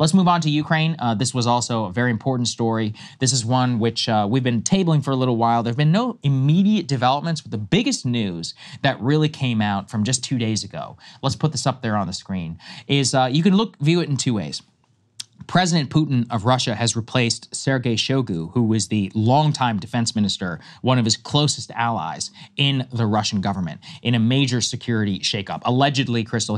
Let's move on to Ukraine. This was also a very important story. This is one which we've been tabling for a little while. There have been no immediate developments, but the biggest news that really came out from just 2 days ago, let's put this up there on the screen, is you can view it in two ways. President Putin of Russia has replaced Sergei Shoigu, who was the longtime defense minister, one of his closest allies in the Russian government, in a major security shakeup. Allegedly, Krystal,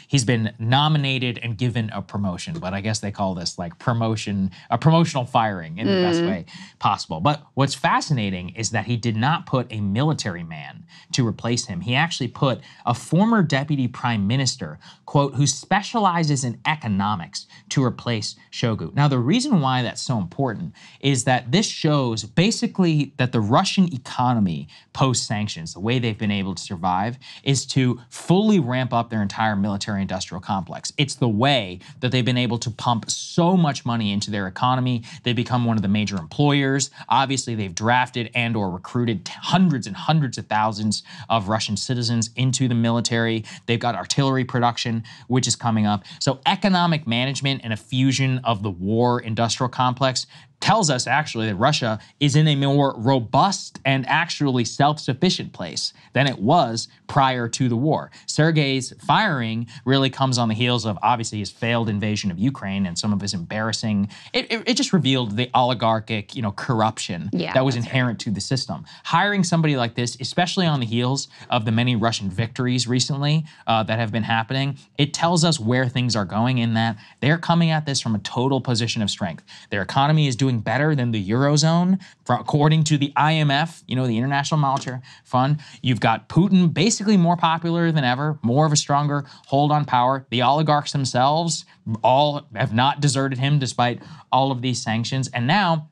he's been nominated and given a promotion, but I guess they call this like a promotional firing in the best way possible. But what's fascinating is that he did not put a military man to replace him. He actually put a former deputy prime minister, quote, who specializes in economics, to replace Shoigu. Now, the reason why that's so important is that this shows basically that the Russian economy post-sanctions, the way they've been able to survive, is to fully ramp up their entire military-industrial complex. It's the way that they've been able to pump so much money into their economy. They've become one of the major employers. Obviously, they've drafted and or recruited hundreds and hundreds of thousands of Russian citizens into the military. They've got artillery production, which is coming up. So economic management and a fusion of the war industrial complex tells us actually that Russia is in a more robust and actually self-sufficient place than it was prior to the war. Sergei's firing really comes on the heels of obviously his failed invasion of Ukraine and some of his embarrassing, it just revealed the oligarchic, corruption that was inherent to the system. Hiring somebody like this, especially on the heels of the many Russian victories recently that have been happening, it tells us where things are going in that they're coming at this from a total position of strength. Their economy is doing better than the Eurozone, according to the IMF, the International Monetary Fund. You've got Putin basically more popular than ever, more of a stronger hold on power. The oligarchs themselves all have not deserted him despite all of these sanctions. And now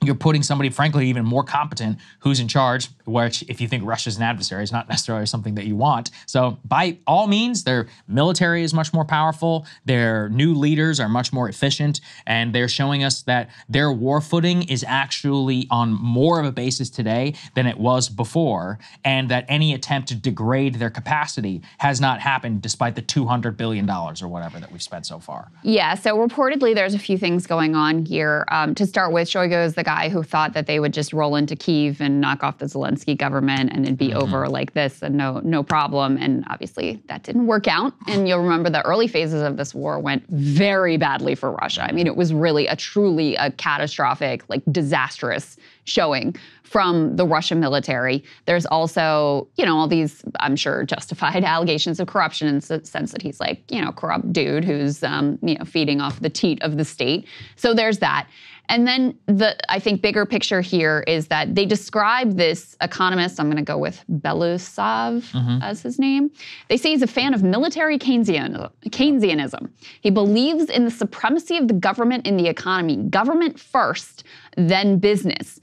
you're putting somebody, frankly, even more competent who's in charge, which if you think Russia's an adversary, is not necessarily something that you want. So by all means, their military is much more powerful, their new leaders are much more efficient, and they're showing us that their war footing is actually on more of a basis today than it was before, and that any attempt to degrade their capacity has not happened despite the $200 billion or whatever that we've spent so far. Yeah, so reportedly there's a few things going on here. To start with, Shoigu is the guy who thought that they would just roll into Kyiv and knock off the Zelensky government and it'd be over like this and no problem. And obviously that didn't work out. And you'll remember the early phases of this war went very badly for Russia. I mean, it was really truly a catastrophic, disastrous showing from the Russian military. There's also, all these, I'm sure, justified allegations of corruption in the sense that he's corrupt dude who's, feeding off the teat of the state. So there's that. And then I think, bigger picture here is that they describe this economist, I'm going to go with Belousov as his name. They say he's a fan of military Keynesianism. He believes in the supremacy of the government in the economy. Government first, then business.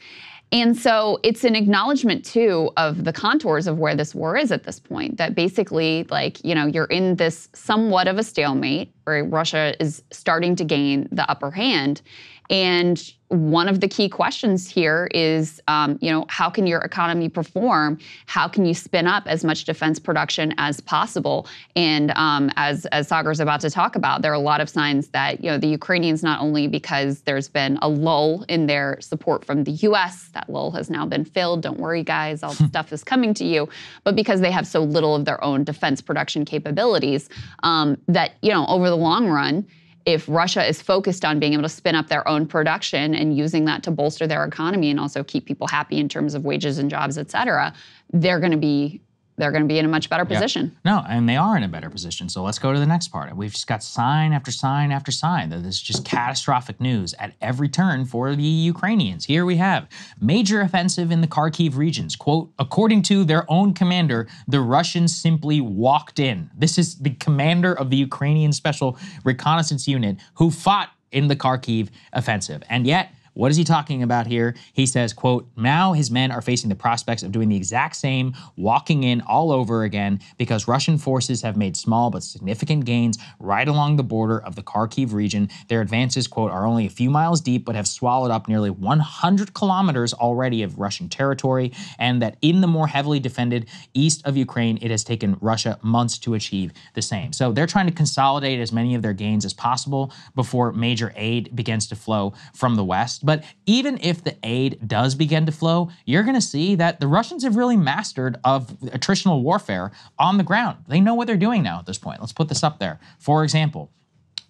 And so it's an acknowledgement, too, of the contours of where this war is at this point, that basically, you're in this somewhat of a stalemate where Russia is starting to gain the upper hand. And one of the key questions here is, how can your economy perform? How can you spin up as much defense production as possible? And as Saagar's about to talk about, there are a lot of signs that, the Ukrainians, not only because there's been a lull in their support from the U.S., that lull has now been filled. Don't worry, guys, all the stuff is coming to you. But because they have so little of their own defense production capabilities, that, over the long run, if Russia is focused on being able to spin up their own production and using that to bolster their economy and also keep people happy in terms of wages and jobs, et cetera, they're going to be in a much better position. No, and they are in a better position. So let's go to the next part. We've just got sign after sign after sign that this is just catastrophic news at every turn for the Ukrainians. Here we have major offensive in the Kharkiv regions. Quote, according to their own commander, the Russians simply walked in. This is the commander of the Ukrainian Special Reconnaissance Unit who fought in the Kharkiv offensive. And yet, What is he talking about here? He says, quote, now his men are facing the prospects of doing the exact same, walking in all over again, because Russian forces have made small but significant gains right along the border of the Kharkiv region. Their advances, quote, are only a few miles deep, but have swallowed up nearly 100 kilometers already of Russian territory, and that in the more heavily defended east of Ukraine, it has taken Russia months to achieve the same. So they're trying to consolidate as many of their gains as possible before major aid begins to flow from the West. But even if the aid does begin to flow, you're going to see that the Russians have really mastered of attritional warfare on the ground. They know what they're doing now at this point. Let's put this up there. For example,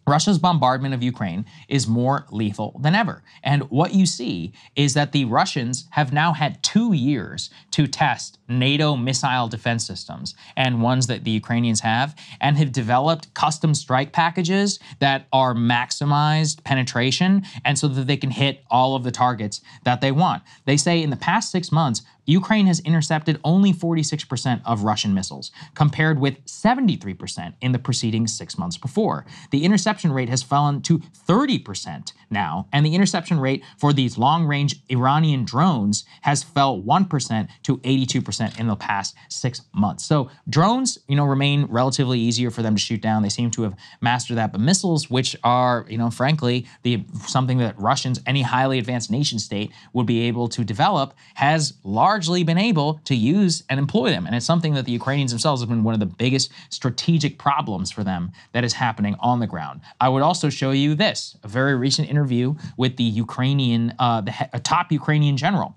Russia's bombardment of Ukraine is more lethal than ever. And what you see is that the Russians have now had 2 years to test NATO missile defense systems and ones that the Ukrainians have, and have developed custom strike packages that are maximized penetration, and so that they can hit all of the targets that they want. They say in the past 6 months, Ukraine has intercepted only 46% of Russian missiles, compared with 73% in the preceding 6 months before. The interception rate has fallen to 30% now, and the interception rate for these long-range Iranian drones has fell 1% to 82% in the past 6 months. So drones, remain relatively easier for them to shoot down. They seem to have mastered that. But missiles, which are, frankly, something that Russians, any highly advanced nation state, would be able to develop, has largely been able to use and employ them. And it's something that the Ukrainians themselves have been one of the biggest strategic problems for them that is happening on the ground. I would also show you this, a very recent interview with the Ukrainian, a top Ukrainian general,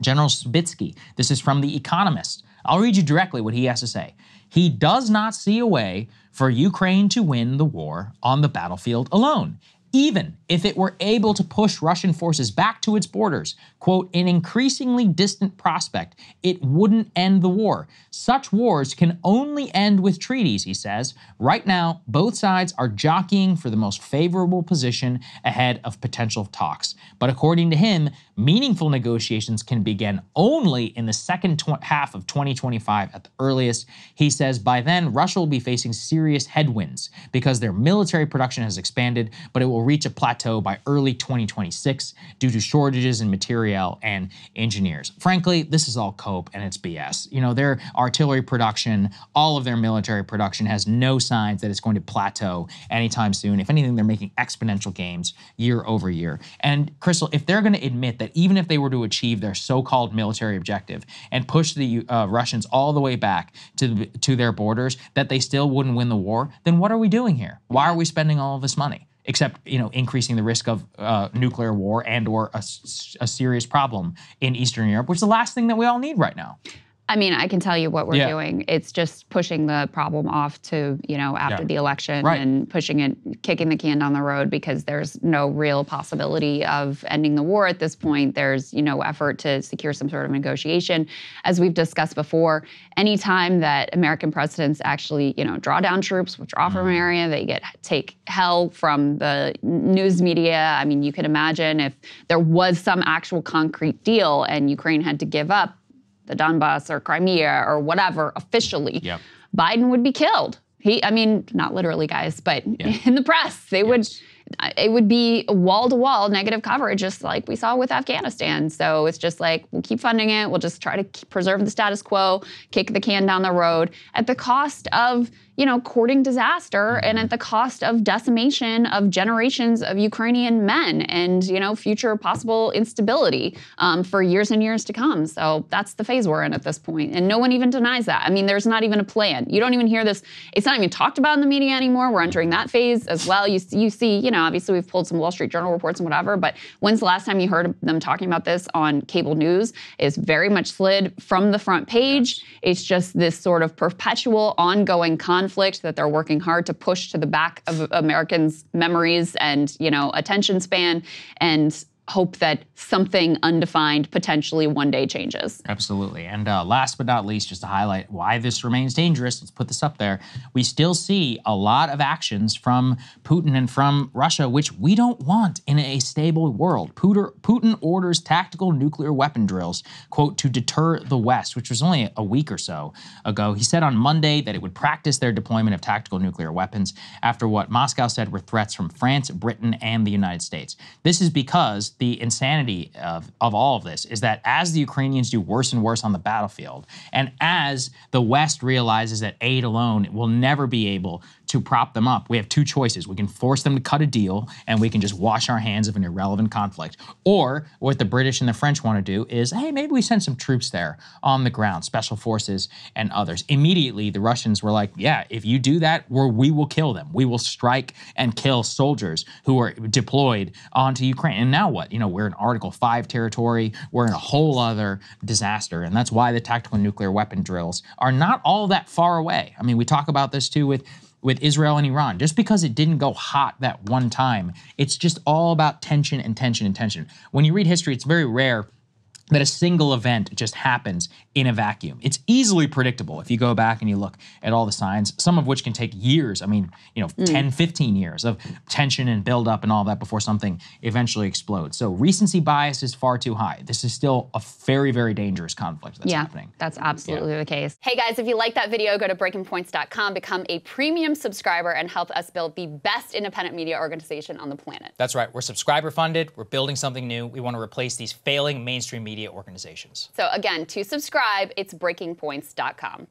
General Sbitsky. This is from The Economist. I'll read you directly what he has to say. He does not see a way for Ukraine to win the war on the battlefield alone, even if it were able to push Russian forces back to its borders. Quote, an increasingly distant prospect, it wouldn't end the war. Such wars can only end with treaties, he says. Right now, both sides are jockeying for the most favorable position ahead of potential talks. But according to him, meaningful negotiations can begin only in the second half of 2025 at the earliest. He says by then, Russia will be facing serious headwinds because their military production has expanded, but it will reach a plateau by early 2026 due to shortages in material and engineers. Frankly, this is all cope and it's BS. Their artillery production, all of their military production has no signs that it's going to plateau anytime soon. If anything, they're making exponential gains year over year. And Krystal, if they're going to admit that even if they were to achieve their so-called military objective and push the Russians all the way back to their borders, that they still wouldn't win the war, then what are we doing here? Why are we spending all of this money? Except, increasing the risk of nuclear war and or a serious problem in Eastern Europe, which is the last thing that we all need right now. I mean, I can tell you what we're doing. It's just pushing the problem off to, after the election and pushing it, kicking the can down the road because there's no real possibility of ending the war at this point. There's, no effort to secure some sort of negotiation. As we've discussed before, anytime that American presidents actually, draw down troops, withdraw from an area, they take hell from the news media. I mean, you can imagine if there was some actual concrete deal and Ukraine had to give up the Donbass or Crimea or whatever officially, Biden would be killed. Not literally, guys, but in the press, it would be wall-to-wall negative coverage, just like we saw with Afghanistan. So it's just like, we'll keep funding it. We'll just try to preserve the status quo, kick the can down the road at the cost of, courting disaster and at the cost of decimation of generations of Ukrainian men and, future possible instability for years and years to come. So that's the phase we're in at this point. And no one even denies that. I mean, there's not even a plan. You don't even hear this. It's not even talked about in the media anymore. We're entering that phase as well. You see, obviously we've pulled some Wall Street Journal reports and whatever, but when's the last time you heard them talking about this on cable news? It's very much slid from the front page. It's just this sort of perpetual ongoing conflict that they're working hard to push to the back of Americans' memories and, attention span, and hope that something undefined potentially one day changes. Absolutely. And last but not least, just to highlight why this remains dangerous, let's put this up there. We still see a lot of actions from Putin and from Russia, which we don't want in a stable world. Putin orders tactical nuclear weapon drills, quote, to deter the West, which was only a week or so ago. He said on Monday that it would practice their deployment of tactical nuclear weapons after what Moscow said were threats from France, Britain, and the United States. This is because just the insanity of all of this is that as the Ukrainians do worse and worse on the battlefield, and as the West realizes that aid alone will never be able to prop them up, we have two choices. We can force them to cut a deal, and we can just wash our hands of an irrelevant conflict. Or what the British and the French want to do is, hey, maybe we send some troops there on the ground, special forces and others. Immediately, the Russians were like, yeah, if you do that, we will kill them. We will strike and kill soldiers who are deployed onto Ukraine. And now what? You know, we're in Article 5 territory. We're in a whole other disaster. And that's why the tactical nuclear weapon drills are not all that far away. I mean, we talk about this too with Israel and Iran. Just because it didn't go hot that one time, it's just all about tension and tension and tension. When you read history, it's very rare that a single event just happens in a vacuum. It's easily predictable if you go back and you look at all the signs, some of which can take years. I mean, 10, 15 years of tension and buildup and all that before something eventually explodes. So recency bias is far too high. This is still a very, very dangerous conflict that's happening. That's absolutely the case. Hey guys, if you like that video, go to breakingpoints.com, become a premium subscriber, and help us build the best independent media organization on the planet. That's right. We're subscriber funded. We're building something new. We want to replace these failing mainstream media organizations. So again, to subscribe, it's breakingpoints.com.